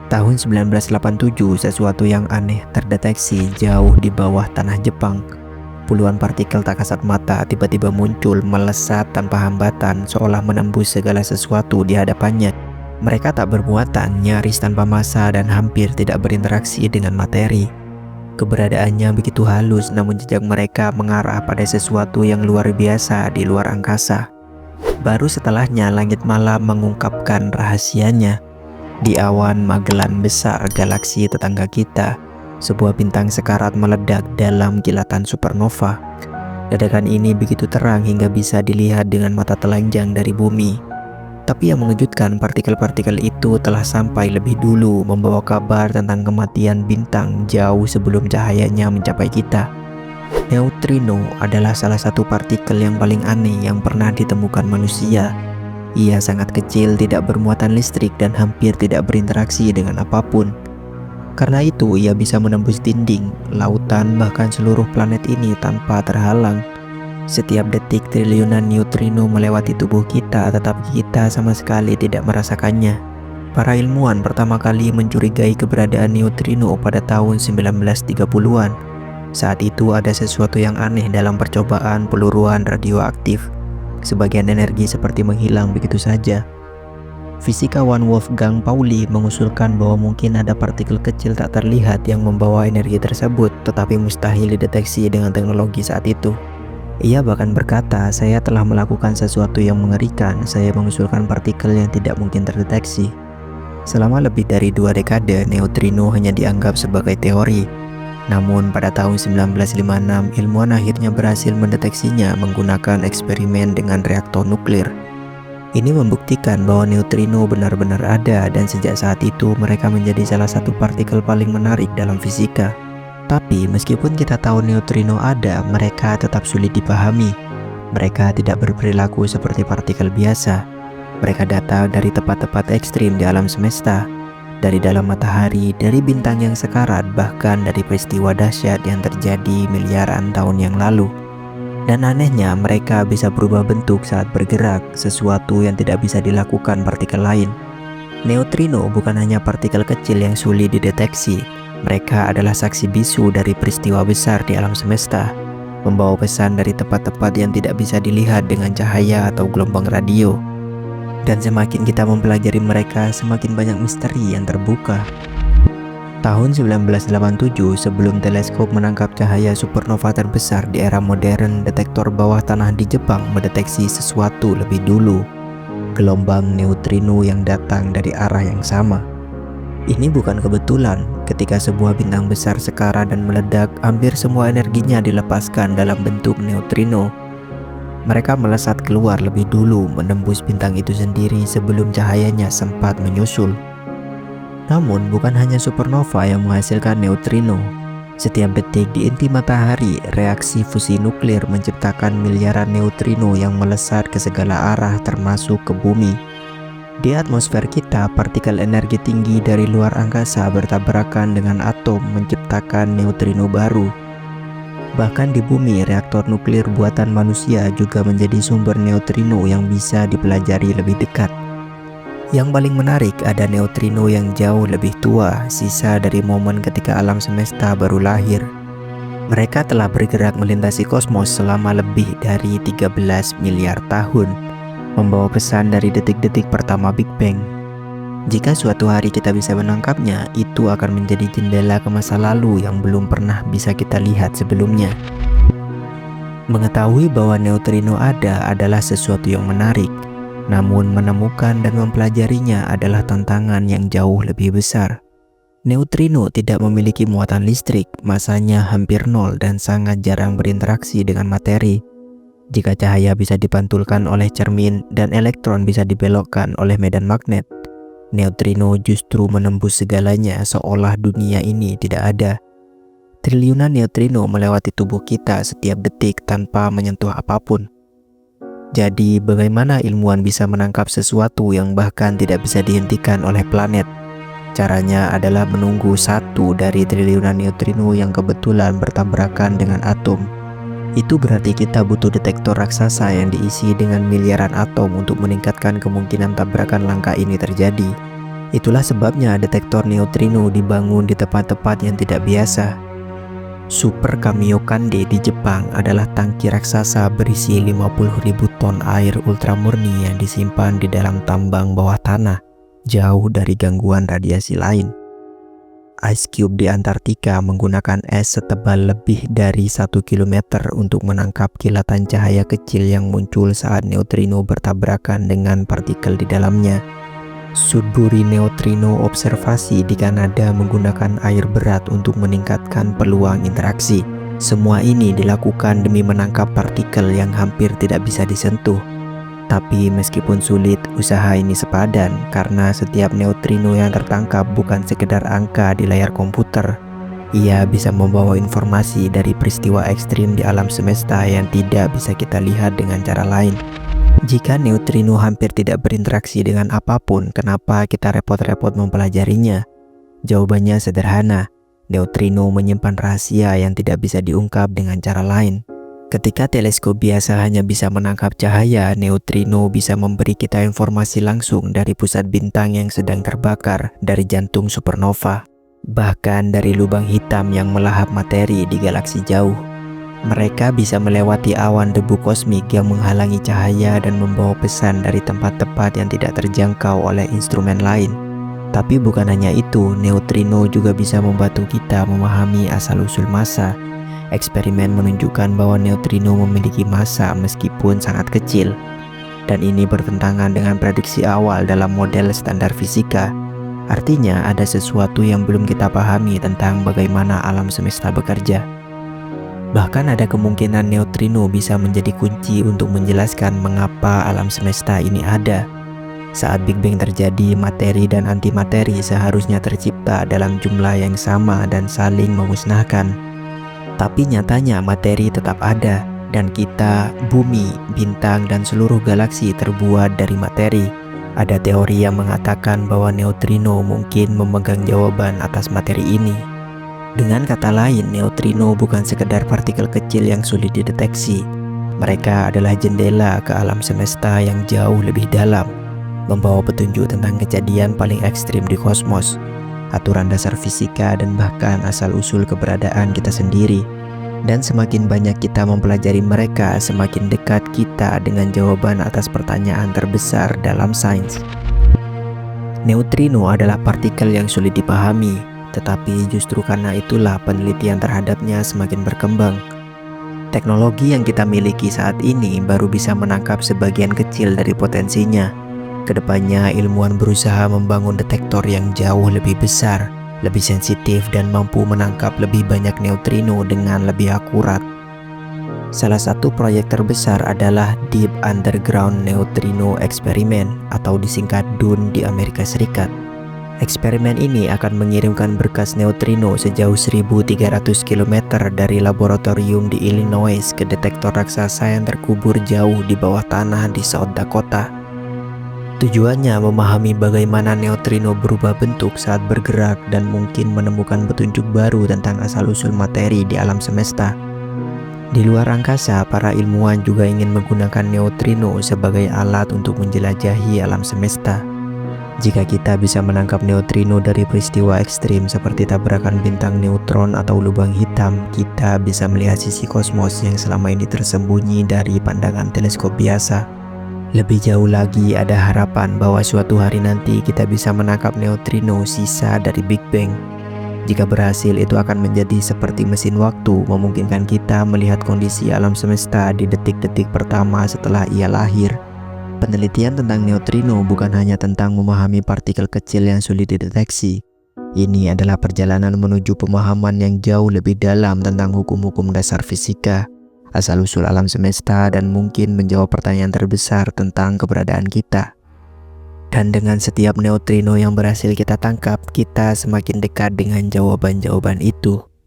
Tahun 1987, sesuatu yang aneh terdeteksi jauh di bawah tanah Jepang. Puluhan partikel tak kasat mata tiba-tiba muncul melesat tanpa hambatan, seolah menembus segala sesuatu di hadapannya. Mereka tak bermuatan, nyaris tanpa massa dan hampir tidak berinteraksi dengan materi. Keberadaannya begitu halus, namun jejak mereka mengarah pada sesuatu yang luar biasa di luar angkasa. Baru setelahnya langit malam mengungkapkan rahasianya. Di awan Magellan besar galaksi tetangga kita, sebuah bintang sekarat meledak dalam kilatan supernova. Ledakan ini begitu terang hingga bisa dilihat dengan mata telanjang dari bumi. Tapi yang mengejutkan, partikel-partikel itu telah sampai lebih dulu membawa kabar tentang kematian bintang jauh sebelum cahayanya mencapai kita. Neutrino adalah salah satu partikel yang paling aneh yang pernah ditemukan manusia. Ia sangat kecil, tidak bermuatan listrik, dan hampir tidak berinteraksi dengan apapun. Karena itu, ia bisa menembus dinding, lautan, bahkan seluruh planet ini tanpa terhalang. Setiap detik triliunan neutrino melewati tubuh kita, tetapi kita sama sekali tidak merasakannya. Para ilmuwan pertama kali mencurigai keberadaan neutrino pada tahun 1930-an. Saat itu ada sesuatu yang aneh dalam percobaan peluruan radioaktif. Sebagian energi seperti menghilang begitu saja. Fisikawan Wolfgang Pauli mengusulkan bahwa mungkin ada partikel kecil tak terlihat yang membawa energi tersebut, tetapi mustahil dideteksi dengan teknologi saat itu. Ia bahkan berkata, "Saya telah melakukan sesuatu yang mengerikan. Saya mengusulkan partikel yang tidak mungkin terdeteksi." Selama lebih dari 2 dekade, neutrino hanya dianggap sebagai teori. Namun pada tahun 1956, ilmuwan akhirnya berhasil mendeteksinya menggunakan eksperimen dengan reaktor nuklir. Ini membuktikan bahwa neutrino benar-benar ada, dan sejak saat itu mereka menjadi salah satu partikel paling menarik dalam fisika. Tapi meskipun kita tahu neutrino ada, mereka tetap sulit dipahami. Mereka tidak berperilaku seperti partikel biasa. Mereka datang dari tempat-tempat ekstrim di alam semesta. Dari dalam matahari, dari bintang yang sekarat, bahkan dari peristiwa dahsyat yang terjadi miliaran tahun yang lalu. Dan anehnya, mereka bisa berubah bentuk saat bergerak, sesuatu yang tidak bisa dilakukan partikel lain. Neutrino bukan hanya partikel kecil yang sulit dideteksi. Mereka adalah saksi bisu dari peristiwa besar di alam semesta, membawa pesan dari tempat-tempat yang tidak bisa dilihat dengan cahaya atau gelombang radio. Dan semakin kita mempelajari mereka, semakin banyak misteri yang terbuka. Tahun 1987, sebelum teleskop menangkap cahaya supernova terbesar di era modern, detektor bawah tanah di Jepang mendeteksi sesuatu lebih dulu. Gelombang neutrino yang datang dari arah yang sama. Ini bukan kebetulan. Ketika sebuah bintang besar sekarat dan meledak, hampir semua energinya dilepaskan dalam bentuk neutrino. Mereka melesat keluar lebih dulu, menembus bintang itu sendiri sebelum cahayanya sempat menyusul. Namun bukan hanya supernova yang menghasilkan neutrino. Setiap detik di inti matahari, reaksi fusi nuklir menciptakan miliaran neutrino yang melesat ke segala arah termasuk ke bumi. Di atmosfer kita, partikel energi tinggi dari luar angkasa bertabrakan dengan atom menciptakan neutrino baru. Bahkan di bumi, reaktor nuklir buatan manusia juga menjadi sumber neutrino yang bisa dipelajari lebih dekat. Yang paling menarik, ada neutrino yang jauh lebih tua, sisa dari momen ketika alam semesta baru lahir. Mereka telah bergerak melintasi kosmos selama lebih dari 13 miliar tahun, membawa pesan dari detik-detik pertama Big Bang. Jika suatu hari kita bisa menangkapnya, itu akan menjadi jendela ke masa lalu yang belum pernah bisa kita lihat sebelumnya. Mengetahui bahwa neutrino ada adalah sesuatu yang menarik, namun menemukan dan mempelajarinya adalah tantangan yang jauh lebih besar. Neutrino tidak memiliki muatan listrik, massanya hampir nol dan sangat jarang berinteraksi dengan materi. Jika cahaya bisa dipantulkan oleh cermin dan elektron bisa dibelokkan oleh medan magnet, neutrino justru menembus segalanya seolah dunia ini tidak ada. Triliunan neutrino melewati tubuh kita setiap detik tanpa menyentuh apapun. Jadi bagaimana ilmuwan bisa menangkap sesuatu yang bahkan tidak bisa dihentikan oleh planet? Caranya adalah menunggu satu dari triliunan neutrino yang kebetulan bertabrakan dengan atom. Itu berarti kita butuh detektor raksasa yang diisi dengan miliaran atom untuk meningkatkan kemungkinan tabrakan langka ini terjadi. Itulah sebabnya detektor neutrino dibangun di tempat-tempat yang tidak biasa. Super Kamiokande di Jepang adalah tangki raksasa berisi 50.000 ton air ultramurni yang disimpan di dalam tambang bawah tanah, jauh dari gangguan radiasi lain. Ice Cube di Antartika menggunakan es setebal lebih dari 1 km untuk menangkap kilatan cahaya kecil yang muncul saat neutrino bertabrakan dengan partikel di dalamnya. Sudbury Neutrino Observasi di Kanada menggunakan air berat untuk meningkatkan peluang interaksi. Semua ini dilakukan demi menangkap partikel yang hampir tidak bisa disentuh. Tapi meskipun sulit, usaha ini sepadan karena setiap neutrino yang tertangkap bukan sekedar angka di layar komputer. Ia bisa membawa informasi dari peristiwa ekstrim di alam semesta yang tidak bisa kita lihat dengan cara lain. Jika neutrino hampir tidak berinteraksi dengan apapun, kenapa kita repot-repot mempelajarinya? Jawabannya sederhana, neutrino menyimpan rahasia yang tidak bisa diungkap dengan cara lain. Ketika teleskop biasa hanya bisa menangkap cahaya, neutrino bisa memberi kita informasi langsung dari pusat bintang yang sedang terbakar, dari jantung supernova, bahkan dari lubang hitam yang melahap materi di galaksi jauh. Mereka bisa melewati awan debu kosmik yang menghalangi cahaya dan membawa pesan dari tempat-tempat yang tidak terjangkau oleh instrumen lain. Tapi bukan hanya itu, neutrino juga bisa membantu kita memahami asal-usul massa. Eksperimen menunjukkan bahwa neutrino memiliki massa meskipun sangat kecil. Dan ini bertentangan dengan prediksi awal dalam model standar fisika. Artinya ada sesuatu yang belum kita pahami tentang bagaimana alam semesta bekerja. Bahkan ada kemungkinan neutrino bisa menjadi kunci untuk menjelaskan mengapa alam semesta ini ada. Saat Big Bang terjadi, materi dan antimateri seharusnya tercipta dalam jumlah yang sama dan saling memusnahkan. Tapi nyatanya materi tetap ada, dan kita, bumi, bintang, dan seluruh galaksi terbuat dari materi. Ada teori yang mengatakan bahwa neutrino mungkin memegang jawaban atas materi ini. Dengan kata lain, neutrino bukan sekedar partikel kecil yang sulit dideteksi. Mereka adalah jendela ke alam semesta yang jauh lebih dalam, membawa petunjuk tentang kejadian paling ekstrim di kosmos, aturan dasar fisika, dan bahkan asal-usul keberadaan kita sendiri. Dan semakin banyak kita mempelajari mereka, semakin dekat kita dengan jawaban atas pertanyaan terbesar dalam sains. Neutrino adalah partikel yang sulit dipahami, tetapi justru karena itulah penelitian terhadapnya semakin berkembang. Teknologi yang kita miliki saat ini baru bisa menangkap sebagian kecil dari potensinya. Kedepannya, ilmuwan berusaha membangun detektor yang jauh lebih besar, lebih sensitif, dan mampu menangkap lebih banyak neutrino dengan lebih akurat. Salah satu proyek terbesar adalah Deep Underground Neutrino Experiment atau disingkat DUN di Amerika Serikat. Eksperimen ini akan mengirimkan berkas neutrino sejauh 1.300 km dari laboratorium di Illinois ke detektor raksasa yang terkubur jauh di bawah tanah di South Dakota. Tujuannya memahami bagaimana neutrino berubah bentuk saat bergerak dan mungkin menemukan petunjuk baru tentang asal-usul materi di alam semesta. Di luar angkasa, para ilmuwan juga ingin menggunakan neutrino sebagai alat untuk menjelajahi alam semesta. Jika kita bisa menangkap neutrino dari peristiwa ekstrim seperti tabrakan bintang neutron atau lubang hitam, kita bisa melihat sisi kosmos yang selama ini tersembunyi dari pandangan teleskop biasa. Lebih jauh lagi, ada harapan bahwa suatu hari nanti kita bisa menangkap neutrino sisa dari Big Bang. Jika berhasil, itu akan menjadi seperti mesin waktu, memungkinkan kita melihat kondisi alam semesta di detik-detik pertama setelah ia lahir. Penelitian tentang neutrino bukan hanya tentang memahami partikel kecil yang sulit dideteksi. Ini adalah perjalanan menuju pemahaman yang jauh lebih dalam tentang hukum-hukum dasar fisika, asal-usul alam semesta, dan mungkin menjawab pertanyaan terbesar tentang keberadaan kita. Dan dengan setiap neutrino yang berhasil kita tangkap, kita semakin dekat dengan jawaban-jawaban itu.